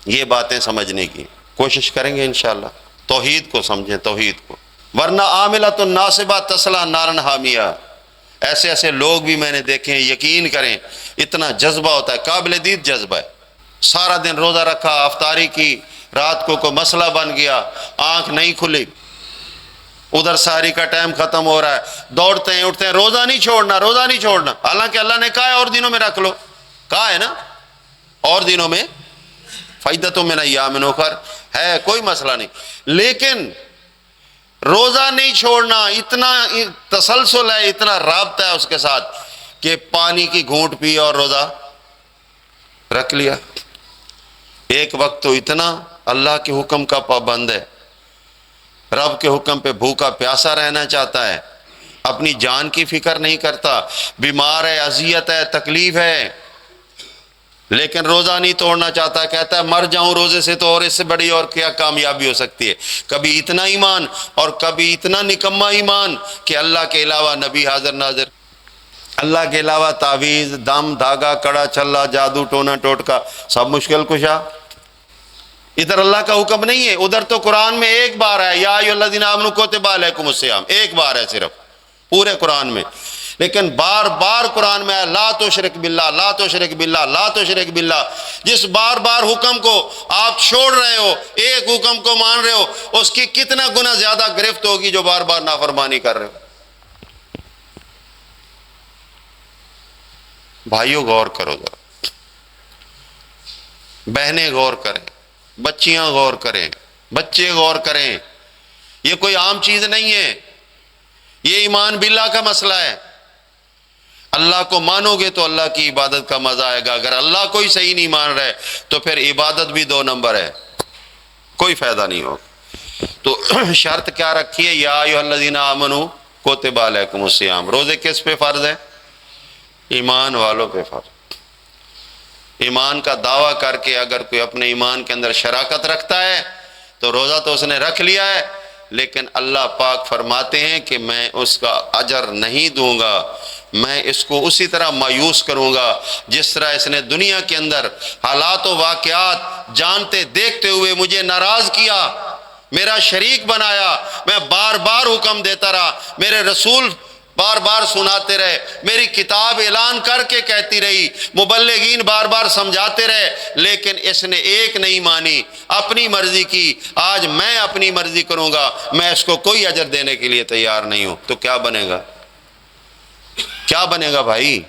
یہ باتیں سمجھنے کی کوشش کریں گے انشاءاللہ، توحید کو سمجھیں، توحید کو، ورنہ عاملۃ ناصبہ تصلیٰ نارا حامیہ، ایسے ایسے لوگ بھی میں نے دیکھے ہیں، یقین کریں اتنا جذبہ ہوتا ہے، قابل دید جذبہ ہے، سارا دن روزہ رکھا، افطاری کی، رات کو کوئی مسئلہ بن گیا، آنکھ نہیں کھلی، ادھر سحری کا ٹائم ختم ہو رہا ہے، دوڑتے ہیں اٹھتے ہیں، روزہ نہیں چھوڑنا، روزہ نہیں چھوڑنا، حالانکہ اللہ نے کہا ہے اور دنوں میں رکھ لو، کہا ہے نا اور دنوں میں، فائدۃ من ایام اخر ہے، کوئی مسئلہ نہیں، لیکن روزہ نہیں چھوڑنا، اتنا تسلسل ہے، اتنا رابطہ ہے اس کے ساتھ کہ پانی کی گھونٹ پی اور روزہ رکھ لیا، ایک وقت تو اتنا اللہ کے حکم کا پابند ہے، رب کے حکم پہ بھوکا پیاسا رہنا چاہتا ہے، اپنی جان کی فکر نہیں کرتا، بیمار ہے، اذیت ہے، تکلیف ہے، لیکن روزہ نہیں توڑنا چاہتا، کہتا ہے مر جاؤں روزے سے تو اور اس سے بڑی اور کیا کامیابی ہو سکتی ہے، کبھی اتنا ایمان اور کبھی اتنا نکما ایمان کہ اللہ کے علاوہ نبی حاضر ناظر، اللہ کے علاوہ تعویذ، دم، دھاگا، کڑا چھلا، جادو ٹونا ٹوٹکا سب مشکل کشا، ادھر اللہ کا حکم نہیں ہے، ادھر تو قرآن میں ایک بار ہے، یا ایھا الذین آمنوا کتب علیکم الصیام، ایک بار ہے صرف پورے قرآن میں، لیکن بار بار قرآن میں ہے لا تشرک باللہ، لا تشرک باللہ، لا تشرک باللہ، جس بار بار حکم کو آپ چھوڑ رہے ہو، ایک حکم کو مان رہے ہو، اس کی کتنا گنا زیادہ گرفت ہوگی جو بار بار نافرمانی کر رہے ہو۔ بھائیوں غور کرو ذرا، بہنیں غور کریں، بچیاں غور کریں، بچے غور کریں، یہ کوئی عام چیز نہیں ہے، یہ ایمان باللہ کا مسئلہ ہے، اللہ کو مانو گے تو اللہ کی عبادت کا مزہ آئے گا، اگر اللہ کو ہی صحیح نہیں مان رہے تو پھر عبادت بھی 2 نمبر ہے، کوئی فائدہ نہیں ہوگا۔ تو شرط کیا رکھی ہے، یا ایھا الذین آمنوا کتب علیکم الصیام، روزے کس پہ فرض ہے؟ ایمان والوں پہ فرض، ایمان کا دعویٰ کر کے اگر کوئی اپنے ایمان کے اندر شراکت رکھتا ہے تو روزہ تو اس نے رکھ لیا ہے، لیکن اللہ پاک فرماتے ہیں کہ میں اس کا اجر نہیں دوں گا، میں اس کو اسی طرح مایوس کروں گا جس طرح اس نے دنیا کے اندر حالات و واقعات جانتے دیکھتے ہوئے مجھے ناراض کیا، میرا شریک بنایا، میں بار بار حکم دیتا رہا، میرے رسول بار بار سناتے رہے، میری کتاب اعلان کر کے کہتی رہی، مبلغین بار بار سمجھاتے رہے، لیکن اس نے ایک نہیں مانی، اپنی مرضی کی، آج میں اپنی مرضی کروں گا، میں اس کو کوئی اجر دینے کے لیے تیار نہیں ہوں، تو کیا بنے گا؟ کیا بنے گا بھائی؟